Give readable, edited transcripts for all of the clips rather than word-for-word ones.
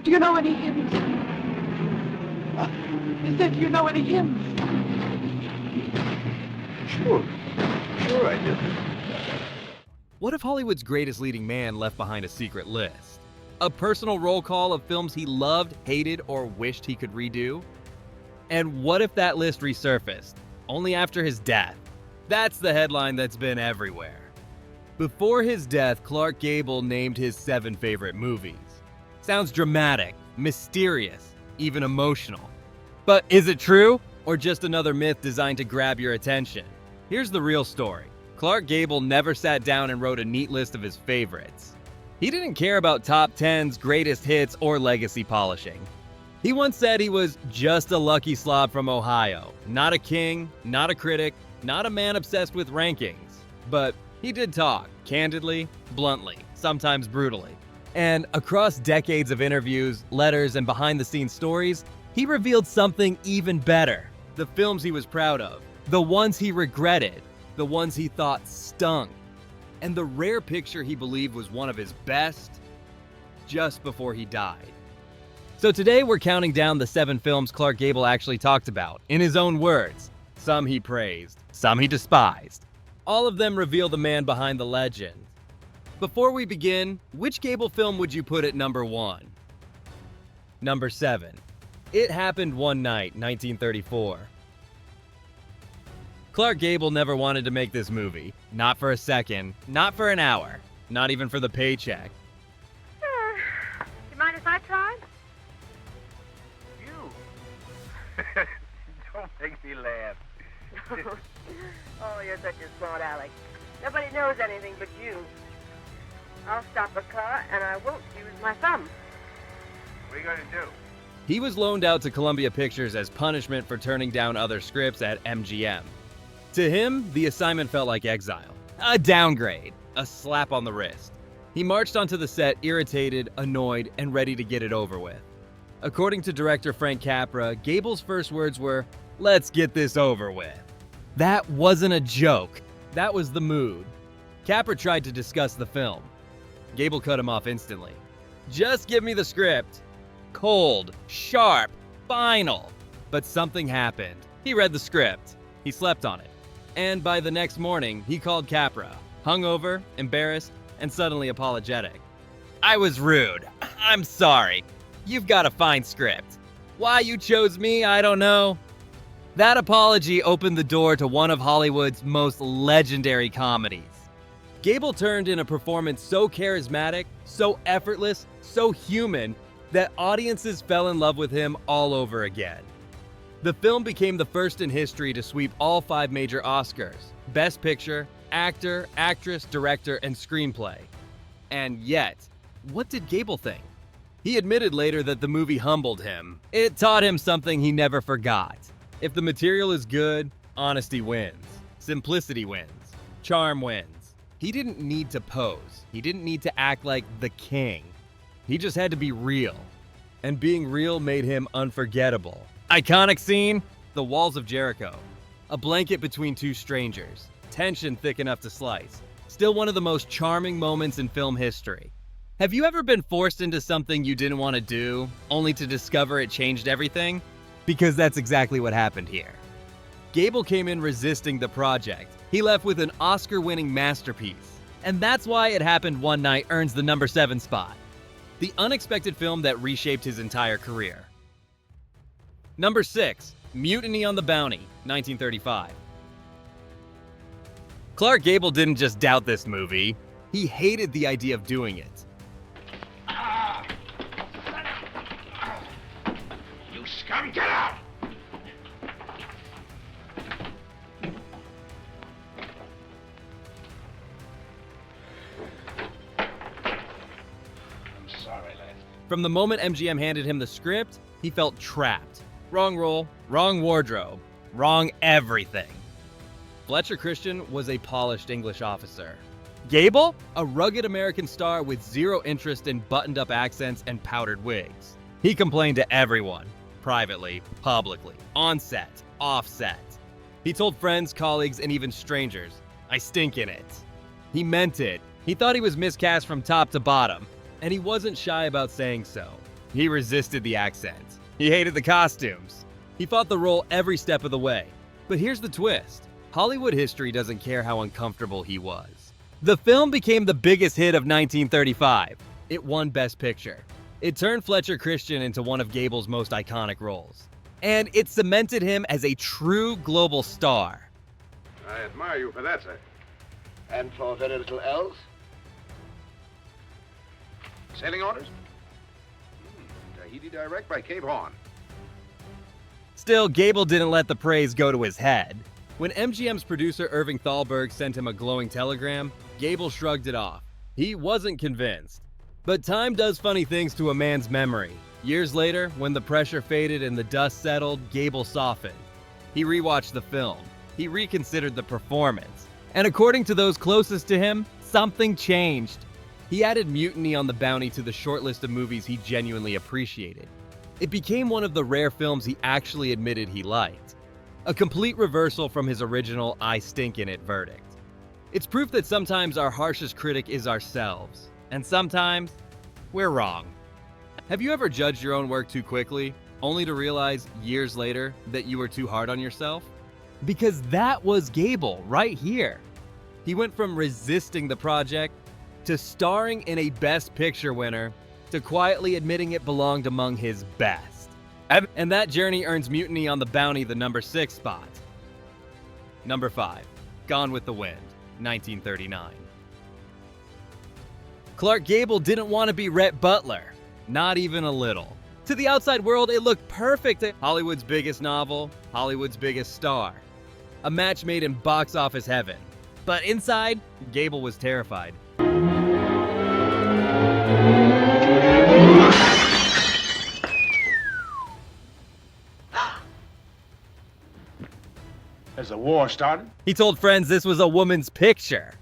Do you know any hymns? I said, do you know any hymns? Sure. Sure I do. What if Hollywood's greatest leading man left behind a secret list? A personal roll call of films he loved, hated, or wished he could redo? And what if that list resurfaced, only after his death? That's the headline that's been everywhere. Before his death, Clark Gable named his 7 favorite movies. Sounds dramatic, mysterious, even emotional. But is it true, or just another myth designed to grab your attention? Here's the real story. Clark Gable never sat down and wrote a neat list of his favorites. He didn't care about top 10s, greatest hits, or legacy polishing. He once said he was just a lucky slob from Ohio, not a king, not a critic, not a man obsessed with rankings. But he did talk, candidly, bluntly, sometimes brutally. And across decades of interviews, letters, and behind-the-scenes stories, he revealed something even better. The films he was proud of, the ones he regretted, the ones he thought stung, and the rare picture he believed was one of his best just before he died. So today we're counting down the 7 films Clark Gable actually talked about, in his own words. Some he praised, some he despised. All of them reveal the man behind the legend. Before we begin, which Gable film would you put at number 1? Number 7. It Happened One Night, 1934. Clark Gable never wanted to make this movie. Not for a second, not for an hour, not even for the paycheck. Do you mind if I try? You? Don't make me laugh. Oh, you're such a smart Alex. Nobody knows anything but you. I'll stop a car and I won't use my thumb. What are you going to do? He was loaned out to Columbia Pictures as punishment for turning down other scripts at MGM. To him, the assignment felt like exile. A downgrade. A slap on the wrist. He marched onto the set irritated, annoyed, and ready to get it over with. According to director Frank Capra, Gable's first words were, "Let's get this over with." That wasn't a joke. That was the mood. Capra tried to discuss the film. Gable cut him off instantly. "Just give me the script." Cold, sharp, final. But something happened. He read the script. He slept on it. And by the next morning, he called Capra, hungover, embarrassed, and suddenly apologetic. "I was rude. I'm sorry. You've got a fine script. Why you chose me, I don't know." That apology opened the door to one of Hollywood's most legendary comedies. Gable turned in a performance so charismatic, so effortless, so human, that audiences fell in love with him all over again. The film became the first in history to sweep all 5 major Oscars: Best Picture, Actor, Actress, Director, and Screenplay. And yet, what did Gable think? He admitted later that the movie humbled him. It taught him something he never forgot. If the material is good, honesty wins. Simplicity wins. Charm wins. He didn't need to pose. He didn't need to act like the king. He just had to be real. And being real made him unforgettable. Iconic scene? The Walls of Jericho. A blanket between 2 strangers. Tension thick enough to slice. Still one of the most charming moments in film history. Have you ever been forced into something you didn't want to do, only to discover it changed everything? Because that's exactly what happened here. Gable came in resisting the project. He left with an Oscar-winning masterpiece. And that's why It Happened One Night earns the number 7 spot. The unexpected film that reshaped his entire career. Number 6, Mutiny on the Bounty, 1935. Clark Gable didn't just doubt this movie, he hated the idea of doing it. You scum, get out! I'm sorry, lad. From the moment MGM handed him the script, he felt trapped. Wrong role, wrong wardrobe, wrong everything. Fletcher Christian was a polished English officer. Gable? A rugged American star with zero interest in buttoned-up accents and powdered wigs. He complained to everyone, privately, publicly, on set, off set. He told friends, colleagues, and even strangers, "I stink in it." He meant it. He thought he was miscast from top to bottom, and he wasn't shy about saying so. He resisted the accent. He hated the costumes. He fought the role every step of the way. But here's the twist. Hollywood history doesn't care how uncomfortable he was. The film became the biggest hit of 1935. It won Best Picture. It turned Fletcher Christian into one of Gable's most iconic roles. And it cemented him as a true global star. I admire you for that, sir. And for very little else? Sailing orders? Tahiti direct by Cape Horn. Still, Gable didn't let the praise go to his head. When MGM's producer Irving Thalberg sent him a glowing telegram, Gable shrugged it off. He wasn't convinced. But time does funny things to a man's memory. Years later, when the pressure faded and the dust settled, Gable softened. He rewatched the film. He reconsidered the performance. And according to those closest to him, something changed. He added Mutiny on the Bounty to the short list of movies he genuinely appreciated. It became one of the rare films he actually admitted he liked. A complete reversal from his original I stink in it verdict. It's proof that sometimes our harshest critic is ourselves, and sometimes we're wrong. Have you ever judged your own work too quickly, only to realize years later that you were too hard on yourself? Because that was Gable right here. He went from resisting the project to starring in a Best Picture winner to quietly admitting it belonged among his best. And that journey earns Mutiny on the Bounty the number 6 spot. Number 5, Gone with the Wind, 1939. Clark Gable didn't want to be Rhett Butler, not even a little. To the outside world, it looked perfect. Hollywood's biggest novel, Hollywood's biggest star. A match made in box office heaven. But inside, Gable was terrified. Has the war started? He told friends this was a woman's picture.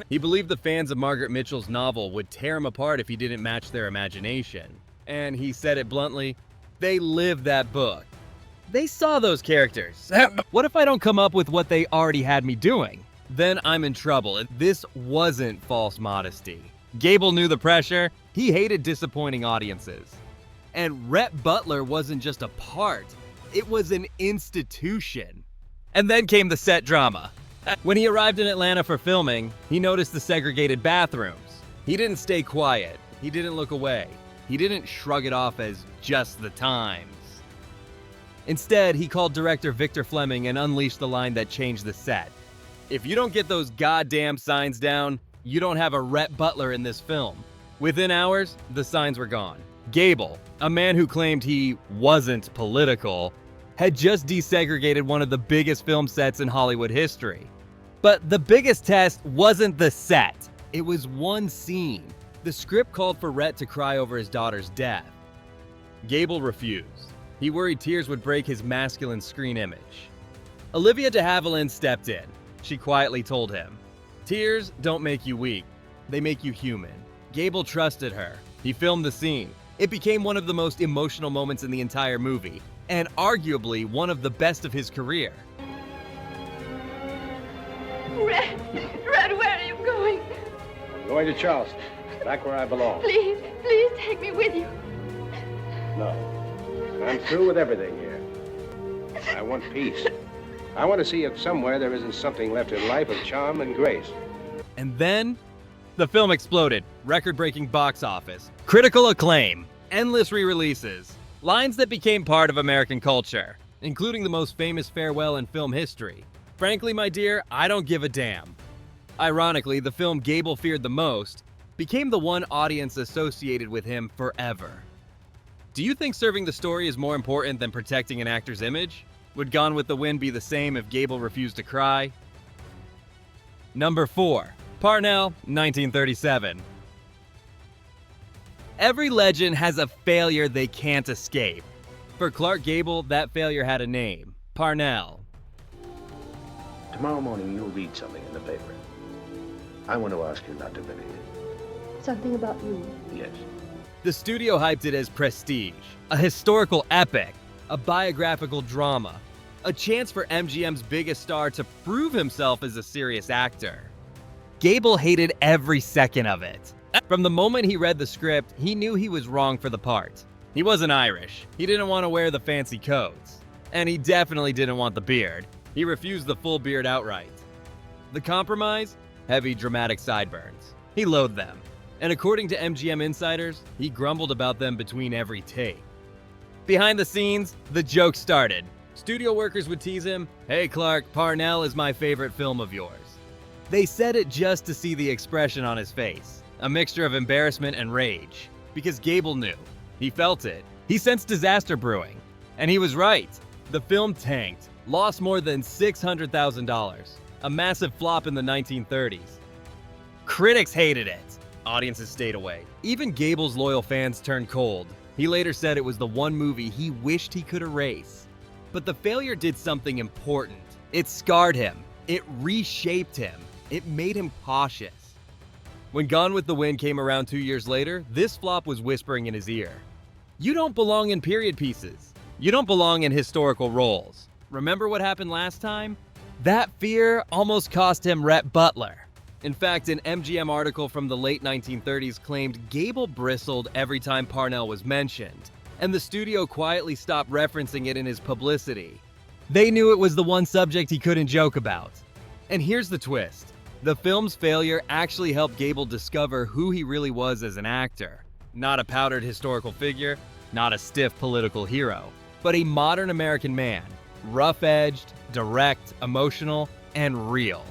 He believed the fans of Margaret Mitchell's novel would tear him apart if he didn't match their imagination. And he said it bluntly, they lived that book. They saw those characters. What if I don't come up with what they already had me doing? Then I'm in trouble. This wasn't false modesty. Gable knew the pressure. He hated disappointing audiences. And Rhett Butler wasn't just a part. It was an institution. And then came the set drama. When he arrived in Atlanta for filming, he noticed the segregated bathrooms. He didn't stay quiet. He didn't look away. He didn't shrug it off as just the times. Instead, he called director Victor Fleming and unleashed the line that changed the set. If you don't get those goddamn signs down, you don't have a Rhett Butler in this film. Within hours, the signs were gone. Gable, a man who claimed he wasn't political, had just desegregated one of the biggest film sets in Hollywood history. But the biggest test wasn't the set. It was one scene. The script called for Rhett to cry over his daughter's death. Gable refused. He worried tears would break his masculine screen image. Olivia de Havilland stepped in. She quietly told him, "Tears don't make you weak. They make you human." Gable trusted her. He filmed the scene. It became one of the most emotional moments in the entire movie, and arguably one of the best of his career. Red, Red, where are you going? I'm going to Charleston, back where I belong. Please, please take me with you. No. I'm through with everything here. I want peace. I want to see if somewhere there isn't something left in life of charm and grace. And then, the film exploded. Record-breaking box office, critical acclaim, endless re-releases, lines that became part of American culture, including the most famous farewell in film history. Frankly, my dear, I don't give a damn. Ironically, the film Gable feared the most became the one audience associated with him forever. Do you think serving the story is more important than protecting an actor's image? Would Gone with the Wind be the same if Gable refused to cry? Number 4. Parnell, 1937. Every legend has a failure they can't escape. For Clark Gable, that failure had a name. Parnell. Tomorrow morning you'll read something in the paper. I want to ask you not to believe it. Something about you. Yes. The studio hyped it as prestige, a historical epic, a biographical drama, a chance for MGM's biggest star to prove himself as a serious actor. Gable hated every second of it. From the moment he read the script, he knew he was wrong for the part. He wasn't Irish. He didn't want to wear the fancy coats. And he definitely didn't want the beard. He refused the full beard outright. The compromise? Heavy, dramatic sideburns. He loathed them. And according to MGM insiders, he grumbled about them between every take. Behind the scenes, the joke started. Studio workers would tease him, "Hey Clark, Parnell is my favorite film of yours." They said it just to see the expression on his face, a mixture of embarrassment and rage. Because Gable knew. He felt it. He sensed disaster brewing. And he was right. The film tanked, lost more than $600,000, a massive flop in the 1930s. Critics hated it. Audiences stayed away. Even Gable's loyal fans turned cold. He later said it was the one movie he wished he could erase. But the failure did something important. It scarred him. It reshaped him. It made him cautious. When Gone with the Wind came around 2 years later, this flop was whispering in his ear. You don't belong in period pieces. You don't belong in historical roles. Remember what happened last time? That fear almost cost him Rhett Butler. In fact, an MGM article from the late 1930s claimed Gable bristled every time Parnell was mentioned, and the studio quietly stopped referencing it in his publicity. They knew it was the one subject he couldn't joke about. And here's the twist. The film's failure actually helped Gable discover who he really was as an actor. Not a powdered historical figure, not a stiff political hero, but a modern American man. Rough-edged, direct, emotional, and real.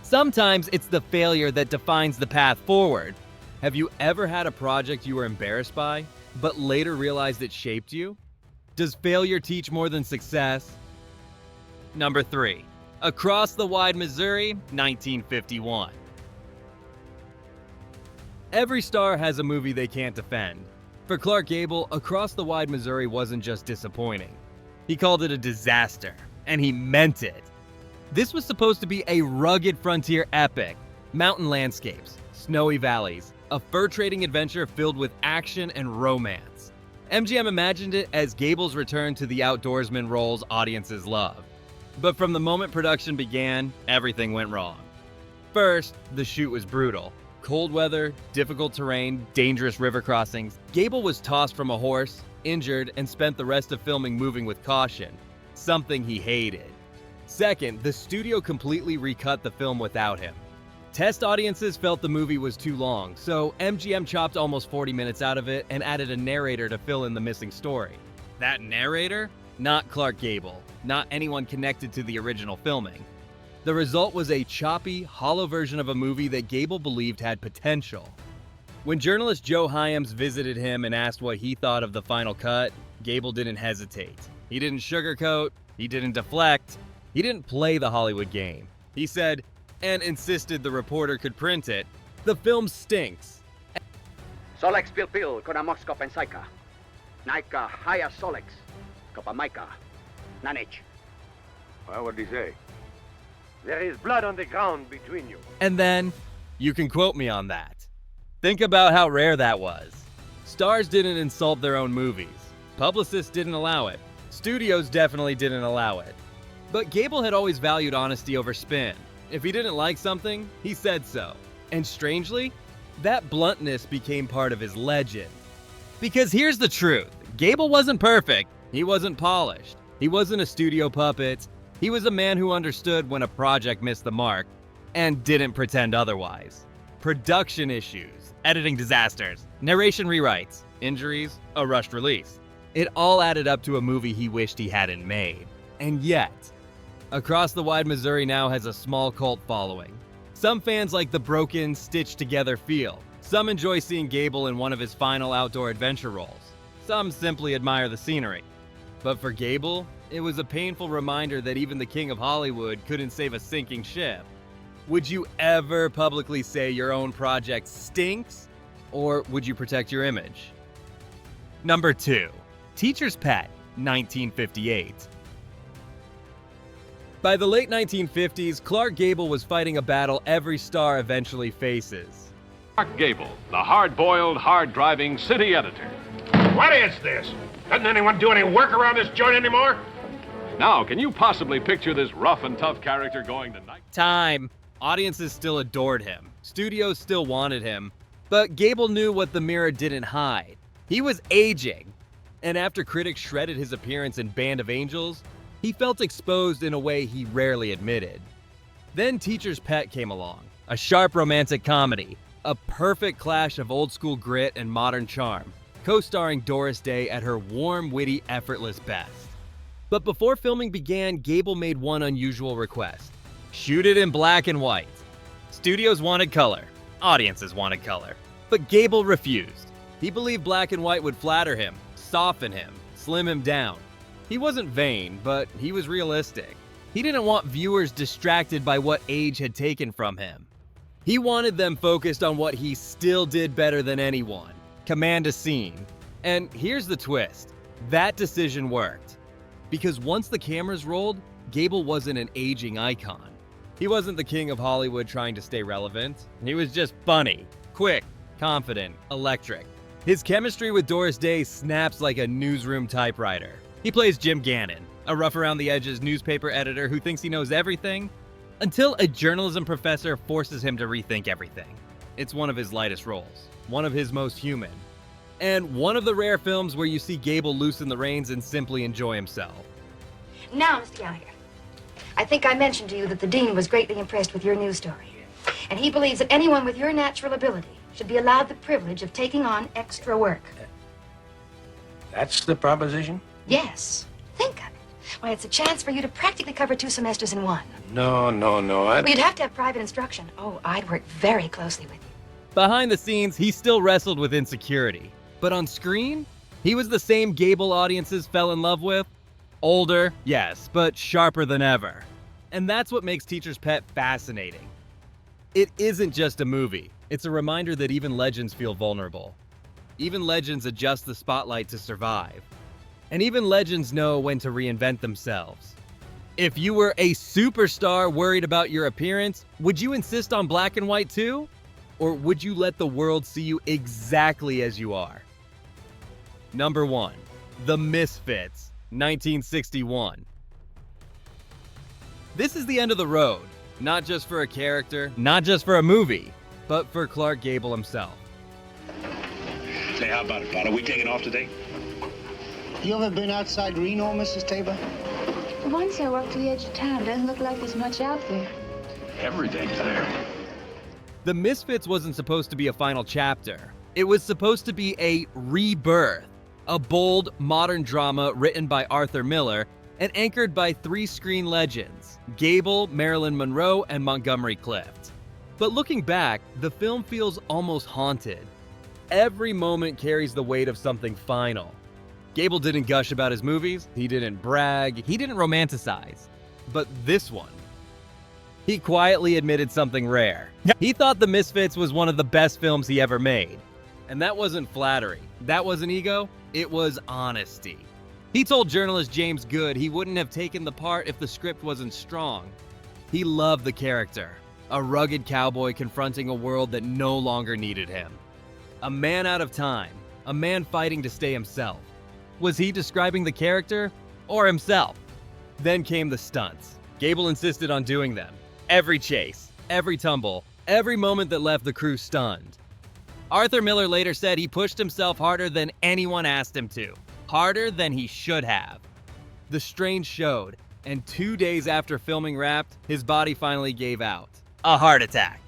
Sometimes it's the failure that defines the path forward. Have you ever had a project you were embarrassed by, but later realized it shaped you? Does failure teach more than success? Number 3. Across the Wide Missouri, 1951. Every star has a movie they can't defend. For Clark Gable, Across the Wide Missouri wasn't just disappointing. He called it a disaster, and he meant it. This was supposed to be a rugged frontier epic. Mountain landscapes, snowy valleys, a fur-trading adventure filled with action and romance. MGM imagined it as Gable's return to the outdoorsman roles audiences love. But from the moment production began, everything went wrong. First, the shoot was brutal. Cold weather, difficult terrain, dangerous river crossings. Gable was tossed from a horse, injured, and spent the rest of filming moving with caution, something he hated. Second, the studio completely recut the film without him. Test audiences felt the movie was too long, so MGM chopped almost 40 minutes out of it and added a narrator to fill in the missing story. That narrator? Not Clark Gable, not anyone connected to the original filming. The result was a choppy, hollow version of a movie that Gable believed had potential. When journalist Joe Hyams visited him and asked what he thought of the final cut, Gable didn't hesitate. He didn't sugarcoat, he didn't deflect, he didn't play the Hollywood game. He said, and insisted the reporter could print it, "The film stinks." Solex pilpil konamox kopensaika. Naika haya solex kopamaika. Nanich. Well, what did he say? There is blood on the ground between you. And then, you can quote me on that. Think about how rare that was. Stars didn't insult their own movies. Publicists didn't allow it. Studios definitely didn't allow it. But Gable had always valued honesty over spin. If he didn't like something, he said so. And strangely, that bluntness became part of his legend. Because here's the truth. Gable wasn't perfect. He wasn't polished. He wasn't a studio puppet. He was a man who understood when a project missed the mark and didn't pretend otherwise. Production issues, editing disasters, narration rewrites, injuries, a rushed release. It all added up to a movie he wished he hadn't made. And yet, Across the Wide Missouri now has a small cult following. Some fans like the broken, stitched-together feel. Some enjoy seeing Gable in one of his final outdoor adventure roles. Some simply admire the scenery. But for Gable, it was a painful reminder that even the king of Hollywood couldn't save a sinking ship. Would you ever publicly say your own project stinks? Or would you protect your image? Number 2. Teacher's Pet, 1958. By the late 1950s, Clark Gable was fighting a battle every star eventually faces. Clark Gable, the hard-boiled, hard-driving city editor. What is this? Doesn't anyone do any work around this joint anymore? Now, can you possibly picture this rough and tough character going to night? Time. Audiences still adored him. Studios still wanted him. But Gable knew what the mirror didn't hide. He was aging. And after critics shredded his appearance in Band of Angels, he felt exposed in a way he rarely admitted. Then Teacher's Pet came along, a sharp romantic comedy, a perfect clash of old-school grit and modern charm, co-starring Doris Day at her warm, witty, effortless best. But before filming began, Gable made one unusual request: shoot it in black and white. Studios wanted color, audiences wanted color, but Gable refused. He believed black and white would flatter him, soften him, slim him down. He wasn't vain, but he was realistic. He didn't want viewers distracted by what age had taken from him. He wanted them focused on what he still did better than anyone: command a scene. And here's the twist: that decision worked. Because once the cameras rolled, Gable wasn't an aging icon. He wasn't the king of Hollywood trying to stay relevant. He was just funny, quick, confident, electric. His chemistry with Doris Day snaps like a newsroom typewriter. He plays Jim Gannon, a rough-around-the-edges newspaper editor who thinks he knows everything, until a journalism professor forces him to rethink everything. It's one of his lightest roles, one of his most human, and one of the rare films where you see Gable loosen the reins and simply enjoy himself. Now, Mr. Gallagher, I think I mentioned to you that the dean was greatly impressed with your news story. And he believes that anyone with your natural ability should be allowed the privilege of taking on extra work. That's the proposition? Yes. Think of it. Why, it's a chance for you to practically cover 2 semesters in one. No. Well, you'd have to have private instruction. Oh, I'd work very closely with you. Behind the scenes, he still wrestled with insecurity. But on screen, he was the same Gable audiences fell in love with. Older, yes, but sharper than ever. And that's what makes Teacher's Pet fascinating. It isn't just a movie. It's a reminder that even legends feel vulnerable. Even legends adjust the spotlight to survive. And even legends know when to reinvent themselves. If you were a superstar worried about your appearance, would you insist on black and white too? Or would you let the world see you exactly as you are? Number 1. The Misfits, 1961. This is the end of the road, not just for a character, not just for a movie, but for Clark Gable himself. Say, how about it, Pot? Are we taking off today? You ever been outside Reno, Mrs. Tabor? Once I walked to the edge of town. Doesn't look like there's much out there. Everything's there. The Misfits wasn't supposed to be a final chapter. It was supposed to be a rebirth, a bold, modern drama written by Arthur Miller and anchored by 3 screen legends: Gable, Marilyn Monroe, and Montgomery Clift. But looking back, the film feels almost haunted. Every moment carries the weight of something final. Gable didn't gush about his movies, he didn't brag, he didn't romanticize. But this one, he quietly admitted something rare. He thought The Misfits was one of the best films he ever made. And that wasn't flattery, that wasn't ego, it was honesty. He told journalist James Good he wouldn't have taken the part if the script wasn't strong. He loved the character, a rugged cowboy confronting a world that no longer needed him. A man out of time, a man fighting to stay himself. Was he describing the character or himself? Then came the stunts. Gable insisted on doing them. Every chase, every tumble, every moment that left the crew stunned. Arthur Miller later said he pushed himself harder than anyone asked him to. Harder than he should have. The strain showed, and 2 days after filming wrapped, his body finally gave out. A heart attack.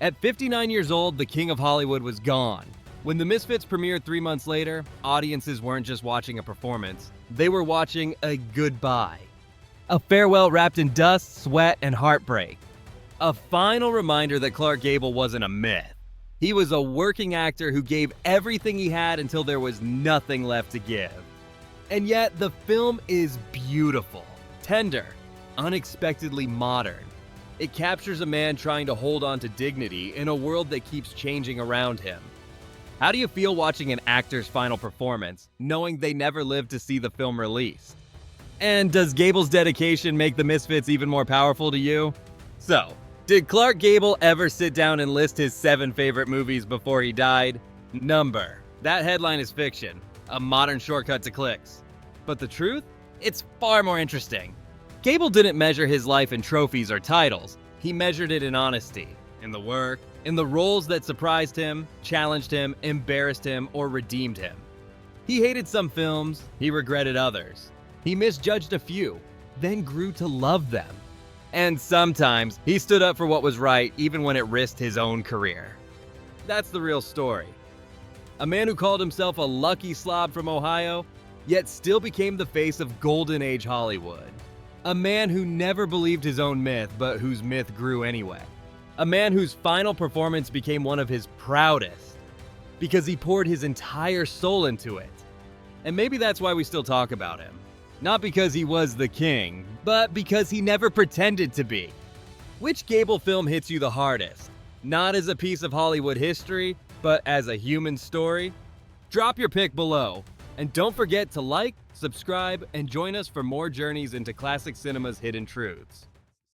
At 59 years old, the king of Hollywood was gone. When The Misfits premiered 3 months later, audiences weren't just watching a performance, they were watching a goodbye. A farewell wrapped in dust, sweat, and heartbreak. A final reminder that Clark Gable wasn't a myth. He was a working actor who gave everything he had until there was nothing left to give. And yet, the film is beautiful, tender, unexpectedly modern. It captures a man trying to hold on to dignity in a world that keeps changing around him. How do you feel watching an actor's final performance, knowing they never lived to see the film released? And does Gable's dedication make The Misfits even more powerful to you? So, did Clark Gable ever sit down and list his 7 favorite movies before he died? Number. That headline is fiction, a modern shortcut to clicks. But the truth? It's far more interesting. Gable didn't measure his life in trophies or titles. He measured it in honesty, in the work, in the roles that surprised him, challenged him, embarrassed him, or redeemed him. He hated some films, he regretted others. He misjudged a few, then grew to love them. And sometimes, he stood up for what was right even when it risked his own career. That's the real story. A man who called himself a lucky slob from Ohio, yet still became the face of Golden Age Hollywood. A man who never believed his own myth, but whose myth grew anyway. A man whose final performance became one of his proudest, because he poured his entire soul into it. And maybe that's why we still talk about him. Not because he was the king, but because he never pretended to be. Which Gable film hits you the hardest? Not as a piece of Hollywood history, but as a human story? Drop your pick below. And don't forget to like, subscribe, and join us for more journeys into classic cinema's hidden truths.